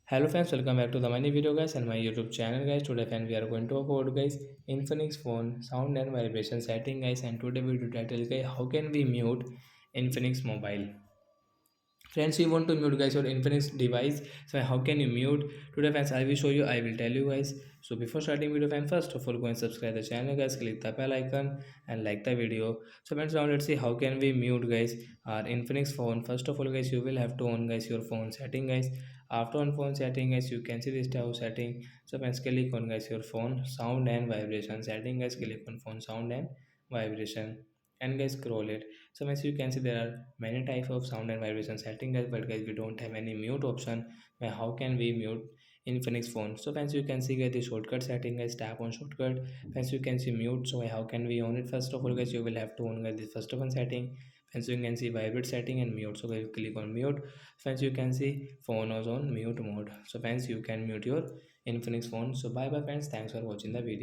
Hello friends, welcome back to the many video guys and my YouTube channel guys. Today friends we are going to talk about guys Infinix phone sound and vibration setting guys, and today video title guys, how can we mute Infinix mobile. Friends, you want to mute guys your infinix device, so how can you mute? Today friends I will show you, I will tell you guys. So before starting video friends, first of all go and subscribe the channel guys, click the bell icon and like the video. So friends, now let's see how can we mute guys our infinix phone. First of all guys, you will have to on guys your phone setting guys. After on phone setting guys, you can see this type of setting. So friends, click on guys your phone sound and vibration setting guys, click on phone sound and vibration and guys scroll it. So as you can see, there are many types of sound and vibration setting guys, but guys we don't have any mute option. How can we mute Infinix phone? So as you can see guys, the shortcut setting guys, tap on shortcut. As you can see mute, so how can we on it? First of all guys, you will have to on guys the first one setting. As you can see vibrate setting and mute, so guys click on mute. As you can see phone was on mute mode, so friends you can mute your Infinix phone. So bye bye friends, thanks for watching the video.